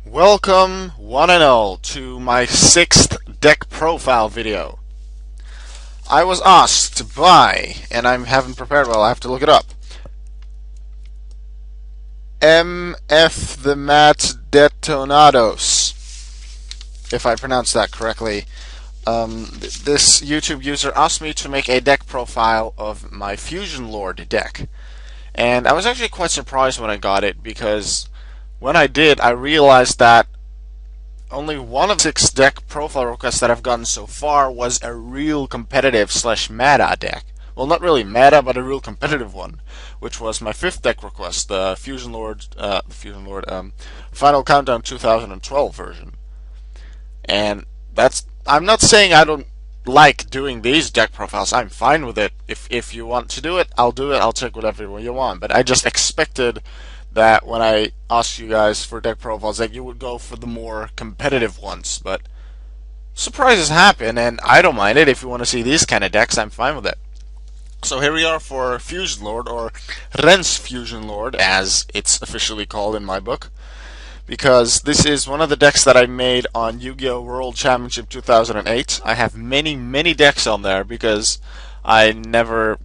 Welcome, one and all, to my 6th deck profile video. I was asked to buy, and I haven't prepared well, I have to look it up, mfthemattdetonados, if I pronounced that correctly. This YouTube user asked me to make a deck profile of my FusionLord deck. And I was actually quite surprised when I got it, because when I did, I realized that only one of 6 deck profile requests that I've gotten so far was a real competitive / meta deck. Well, not really meta, but a real competitive one, which was my 5th deck request, the FusionLord Final Countdown 2012 version. And I'm not saying I don't like doing these deck profiles. I'm fine with it. If you want to do it, I'll do it. I'll check whatever you want. But I just expected that when I asked you guys for deck profiles that you would go for the more competitive ones. But surprises happen, and I don't mind it. If you want to see these kind of decks, I'm fine with it. So here we are for FusionLord, or Ren's FusionLord, as it's officially called in my book, because this is one of the decks that I made on Yu-Gi-Oh! World Championship 2008. I have many decks on there because I never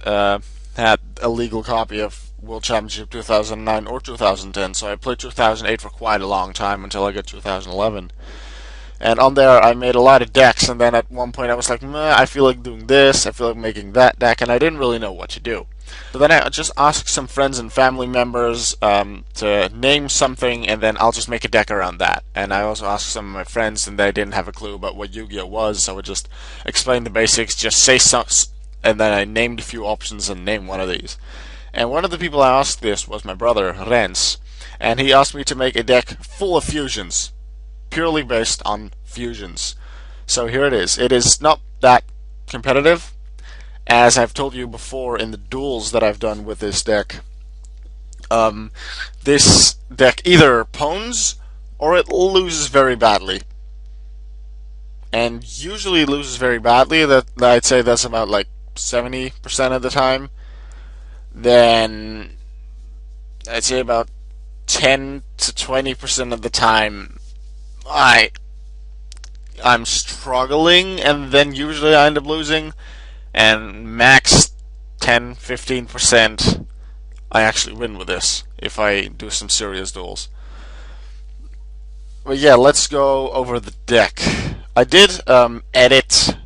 had a legal copy of World Championship 2009 or 2010, so I played 2008 for quite a long time until I got 2011. And on there I made a lot of decks, and then at one point I was like, I feel like doing this, I feel like making that deck, and I didn't really know what to do. So then I just asked some friends and family members to name something, and then I'll just make a deck around that. And I also asked some of my friends, and they didn't have a clue about what Yu-Gi-Oh was, so I would just explain the basics, just say some, and then I named a few options and named one of these. And one of the people I asked this was my brother, Rens, and he asked me to make a deck full of fusions, purely based on fusions. So here it is. It is not that competitive, as I've told you before in the duels that I've done with this deck. This deck either pwns or it loses very badly. And usually loses very badly. That I'd say that's about like 70% of the time. Then I'd say about 10 to 20% of the time I'm struggling, and then usually I end up losing, and max 10-15% I actually win with this if I do some serious duels. But yeah, let's go over the deck. I did edit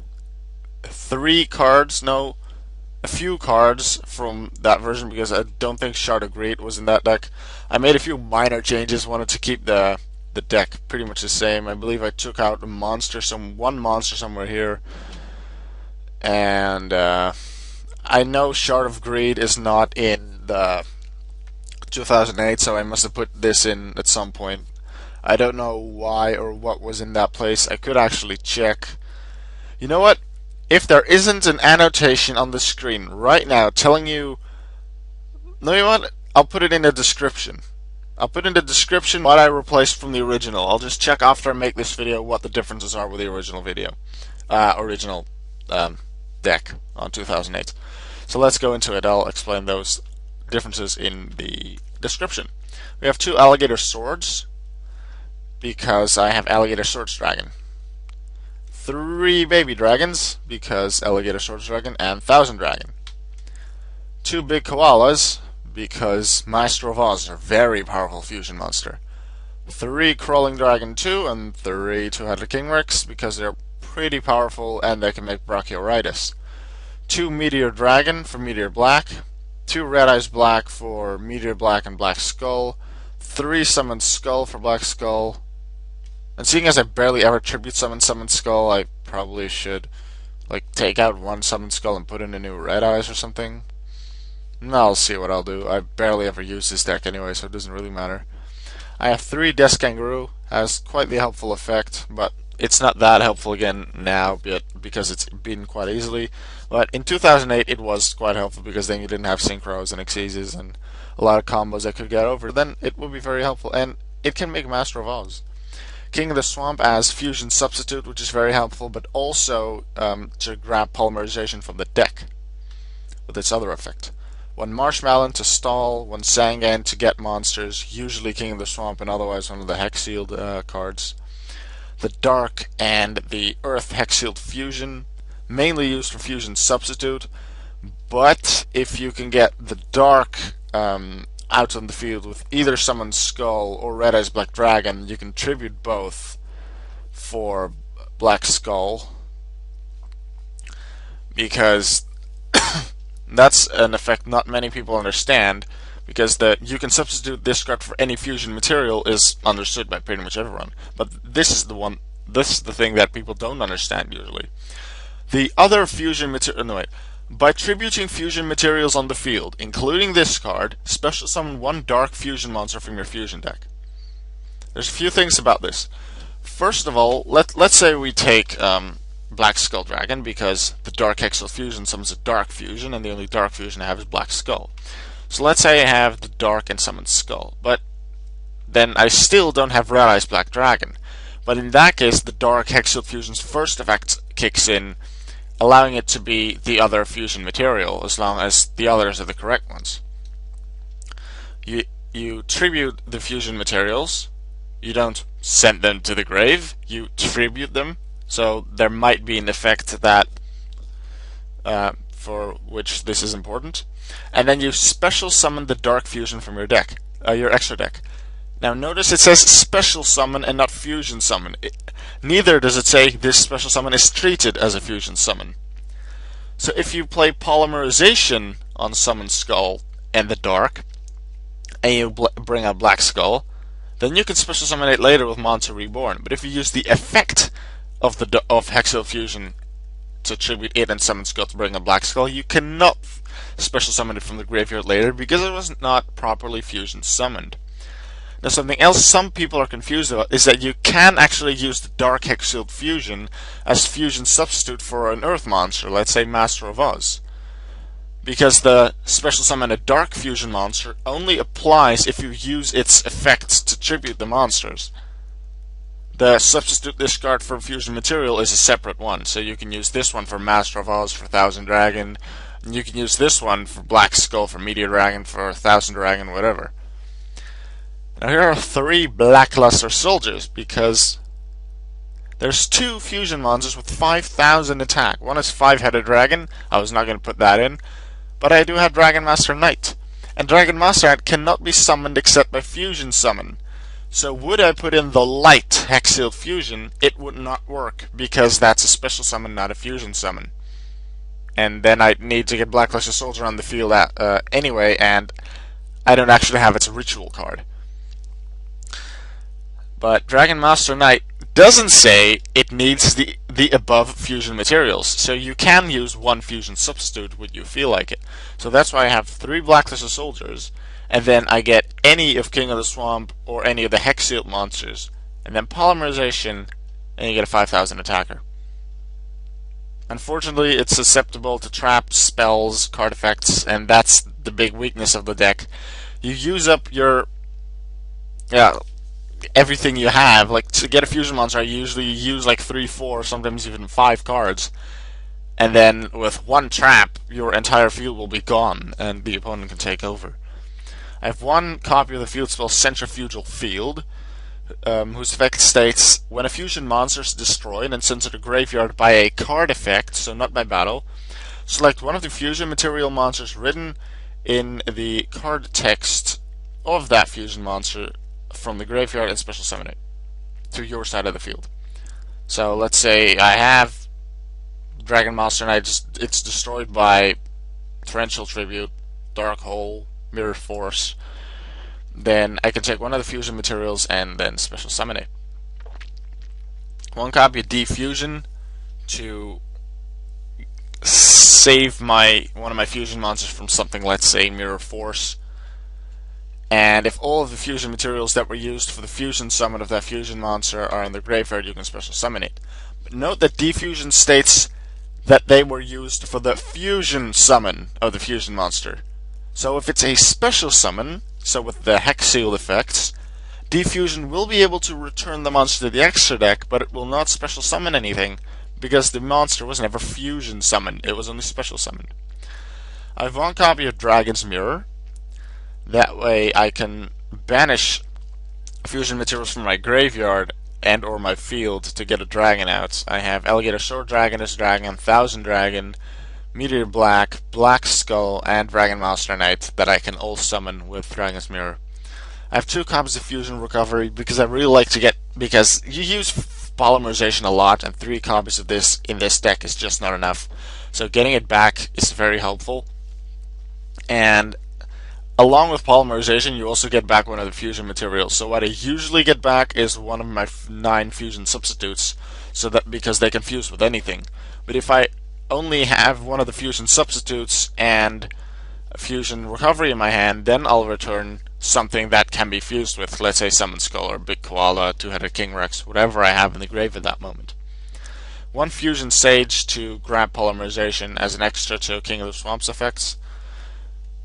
a few cards from that version, because I don't think Shard of Greed was in that deck. I made a few minor changes, wanted to keep the deck pretty much the same. I believe I took out one monster somewhere here, and I know Shard of Greed is not in the 2008, so I must have put this in at some point. I don't know why or what was in that place. I could actually check. You know what? If there isn't an annotation on the screen right now telling you, no, you know what? I'll put it in the description. I'll put in the description what I replaced from the original. I'll just check after I make this video what the differences are with the original video, deck on 2008. So let's go into it. I'll explain those differences in the description. We have 2 alligator swords, because I have alligator swords dragon. 3 baby dragons, because alligator swords dragon, and thousand dragon. 2 big koalas, because Master of Oz are a very powerful fusion monster. 3 crawling dragon 2, and 3 two-headed king rex, because they're pretty powerful and they can make brachioritis. 2 meteor dragon for meteor black, 2 red eyes black for meteor black and black skull, 3 summoned skull for black skull. And seeing as I barely ever tribute summon skull, I probably should take out 1 summoned skull and put in a new red eyes or something. I'll see what I'll do. I barely ever use this deck anyway, so it doesn't really matter. I have 3 Death Kangaroo, has quite the helpful effect, but it's not that helpful again now, because it's beaten quite easily. But in 2008 it was quite helpful, because then you didn't have synchros and exeses and a lot of combos I could get over. Then it would be very helpful, and it can make Master of Oz. King of the Swamp as fusion substitute, which is very helpful, but also to grab polymerization from the deck with its other effect. one Marshmallow to stall, one Sangan to get monsters, usually King of the Swamp and otherwise one of the Hex-Sealed cards. The Dark and the Earth Hex-Sealed Fusion, mainly used for Fusion Substitute, but if you can get the Dark out on the field with either Summoned Skull or Red Eyes Black Dragon, you can tribute both for Black Skull, because that's an effect not many people understand, because you can substitute this card for any fusion material is understood by pretty much everyone. But this is the thing that people don't understand usually. The other fusion material, no wait, by tributing fusion materials on the field, including this card, special summon one dark fusion monster from your fusion deck. There's a few things about this. First of all, let's say we take Black Skull Dragon, because the Dark Hex-Sealed Fusion summons a Dark Fusion, and the only Dark Fusion I have is Black Skull. So let's say I have the Dark and Summoned Skull, but then I still don't have Red Eyes Black Dragon. But in that case, the Dark Hex-Sealed Fusion's first effect kicks in, allowing it to be the other fusion material, as long as the others are the correct ones. You tribute the fusion materials. You don't send them to the grave, you tribute them. So there might be an effect that for which this is important. And then you special summon the Dark Fusion from your deck, your extra deck. Now notice it says special summon and not fusion summon. Neither does it say this special summon is treated as a fusion summon. So if you play Polymerization on Summoned Skull and the Dark, and you bring out Black Skull, then you can special summon it later with Monster Reborn. But if you use the effect of Hex-Sealed Fusion to tribute it and Summoned Skull to bring a Black Skull, you cannot special summon it from the graveyard later because it was not properly fusion summoned. Now something else some people are confused about is that you can actually use the Dark Hex-Sealed Fusion as fusion substitute for an Earth monster, let's say Master of Oz. Because the special summon a Dark Fusion monster only applies if you use its effects to tribute the monsters. The substitute this card for fusion material is a separate one, so you can use this one for Master of Oz for Thousand Dragon, and you can use this one for Black Skull, for Meteor Dragon, for Thousand Dragon, whatever. Now here are 3 Blackluster Soldiers, because there's 2 fusion monsters with 5,000 attack. One is 5-headed dragon, I was not going to put that in, but I do have Dragon Master Knight. And Dragon Master Knight cannot be summoned except by fusion summon. So would I put in the light Hex-Sealed Fusion, it would not work, because that's a special summon, not a fusion summon. And then I'd need to get Blackluster Soldier on the field anyway, and I don't actually have its ritual card. But Dragon Master Knight doesn't say it needs the above fusion materials, so you can use one fusion substitute when you feel like it. So that's why I have 3 Blackluster Soldiers, and then I get any of King of the Swamp or any of the Hex-Sealed monsters, and then Polymerization, and you get a 5,000 attacker. Unfortunately, it's susceptible to traps, spells, card effects, and that's the big weakness of the deck. You use up your everything you have. Like, to get a fusion monster, I usually use like 3, 4, sometimes even 5 cards. And then with one trap, your entire field will be gone, and the opponent can take over. I have 1 copy of the field spell Centrifugal Field, whose effect states, when a fusion monster is destroyed and sent to the graveyard by a card effect, so not by battle, select one of the fusion material monsters written in the card text of that fusion monster from the graveyard and special summon it to your side of the field. So let's say I have Dragon Master Knight, it's destroyed by Torrential Tribute, Dark Hole, Mirror Force. Then I can take one of the fusion materials and then special summon it. 1 copy of Defusion to save one of my fusion monsters from something, let's say Mirror Force. And if all of the fusion materials that were used for the fusion summon of that fusion monster are in the graveyard, you can special summon it. But note that Defusion states that they were used for the fusion summon of the fusion monster. So if it's a special summon, so with the Hex-Sealed effects, Defusion will be able to return the monster to the extra deck, but it will not special summon anything, because the monster was never fusion summoned, it was only special summoned. I have one copy of Dragon's Mirror. That way I can banish fusion materials from my graveyard and or my field to get a dragon out. I have Alligator Sword Dragon, Thousand Dragon, Meteor Black, Black Skull, and Dragon Master Knight that I can all summon with Dragon's Mirror. I have 2 copies of Fusion Recovery because I really like to get, because you use polymerization a lot, and 3 copies of this in this deck is just not enough. So getting it back is very helpful. And along with polymerization, you also get back one of the fusion materials. So what I usually get back is one of my 9 fusion substitutes, so that because they can fuse with anything. But if I only have one of the fusion substitutes and a fusion recovery in my hand, then I'll return something that can be fused with, let's say Summon Skull or Big Koala, Two-Headed King Rex, whatever I have in the grave at that moment. 1 fusion Sage to grab polymerization as an extra to King of the Swamps effects.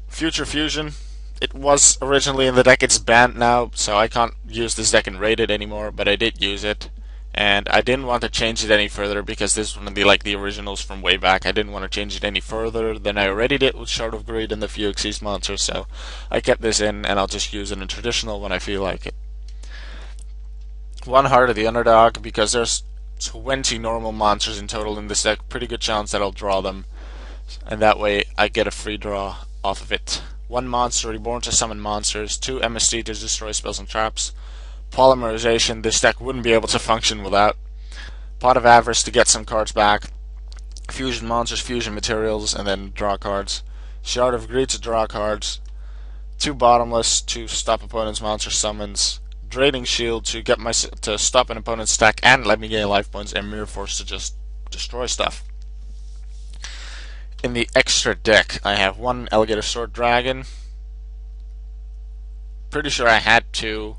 Future Fusion. It was originally in the deck, it's banned now, so I can't use this deck in Rated anymore, but I did use it. And I didn't want to change it any further because this is one of the originals from way back. I didn't want to change it any further than I already did with Shard of Greed and the few Xyz monsters, so I kept this in and I'll just use it in traditional when I feel like it. 1 Heart of the Underdog, because there's 20 normal monsters in total in this deck, pretty good chance that I'll draw them, and that way I get a free draw off of it. 1 Monster Reborn to summon monsters, 2 MST to destroy spells and traps. Polymerization, this deck wouldn't be able to function without. Pot of Avarice to get some cards back. Fusion monsters, fusion materials, and then draw cards. Shard of Greed to draw cards. 2 Bottomless to stop opponent's monster summons. Draining Shield to get to stop an opponent's stack and let me gain life points, and Mirror Force to just destroy stuff. In the extra deck, I have 1 Alligator Sword Dragon. Pretty sure I had 2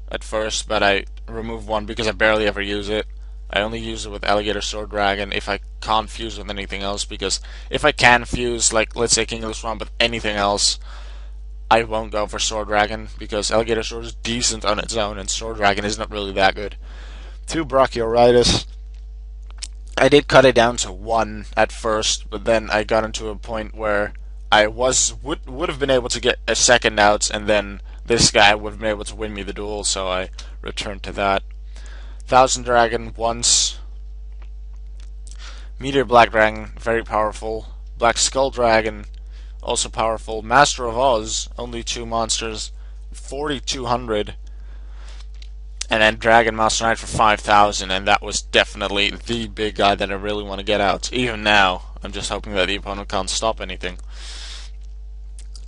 at first, but I removed 1 because I barely ever use it. I only use it with Alligator Sword Dragon if I can't fuse with anything else, because if I can fuse, like let's say King of the Swamp with anything else, I won't go for Sword Dragon, because Alligator Sword is decent on its own and Sword Dragon is not really that good. 2 Brachioritis. I did cut it down to 1 at first, but then I got into a point where I would have been able to get a second out, and then this guy would have been able to win me the duel, so I returned to that. Thousand Dragon once. Meteor Black Dragon, very powerful. Black Skull Dragon, also powerful. Master of Oz, only 2 monsters, 4,200. And then Dragon Master Knight for 5,000, and that was definitely the big guy that I really want to get out. Even now, I'm just hoping that the opponent can't stop anything.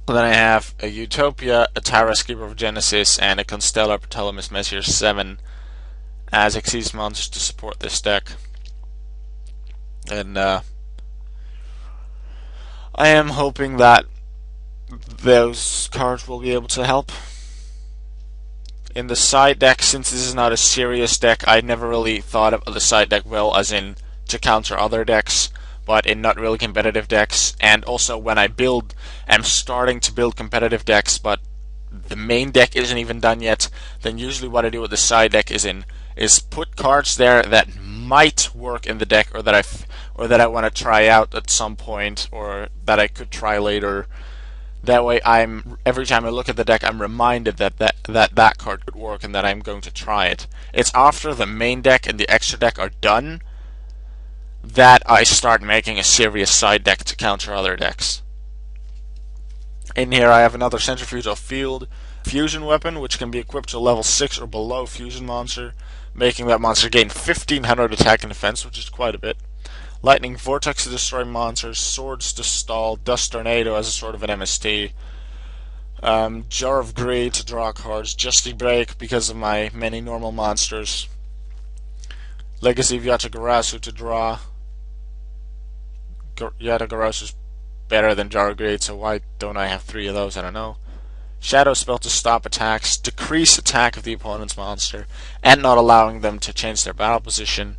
And then I have a Utopia, a Tyrus Keeper of Genesis, and a Constellar Ptolemy Messier 7 as Xyz monsters to support this deck. And I am hoping that those cards will be able to help. In the side deck, since this is not a serious deck, I never really thought of the side deck well, as in to counter other decks, but in not really competitive decks. And also when I build, I'm starting to build competitive decks, but the main deck isn't even done yet, then usually what I do with the side deck is put cards there that might work in the deck, or that I want to try out at some point, or that I could try later. That way, every time I look at the deck, I'm reminded that card could work and that I'm going to try it. It's after the main deck and the extra deck are done that I start making a serious side deck to counter other decks. In here, I have another Centrifugal Field fusion weapon, which can be equipped to a level 6 or below fusion monster, making that monster gain 1,500 attack and defense, which is quite a bit. Lightning Vortex to destroy monsters, Swords to stall, Dust Tornado as a sort of an MST, Jar of Greed to draw cards, Justy Break because of my many normal monsters, Legacy of Yatagarasu to draw. Yatagarasu is better than Jar of Greed, so why don't I have 3 of those? I don't know. Shadow Spell to stop attacks, decrease attack of the opponent's monster, and not allowing them to change their battle position.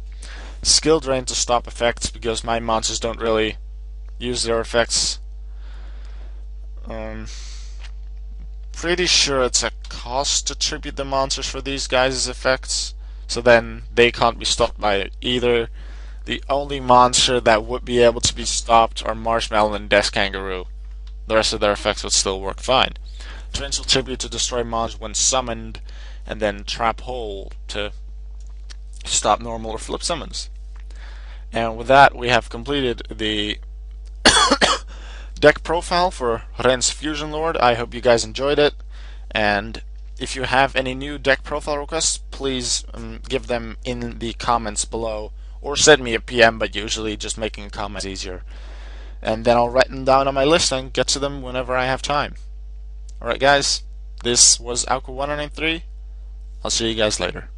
Skill Drain to stop effects, because my monsters don't really use their effects. Pretty sure it's a cost to tribute the monsters for these guys' effects, so then they can't be stopped by either The only monster that would be able to be stopped are Marshmallow and Death Kangaroo. The rest of their effects would still work fine. Torrential Tribute to destroy monsters when summoned, and then Trap Hole to stop normal or flip summons. And with that, we have completed the deck profile for Ren's FusionLord. I hope you guys enjoyed it, and if you have any new deck profile requests, please give them in the comments below, or send me a PM, but usually just making a comment is easier. And then I'll write them down on my list and get to them whenever I have time. Alright guys, this was Alka193. I'll see you guys later.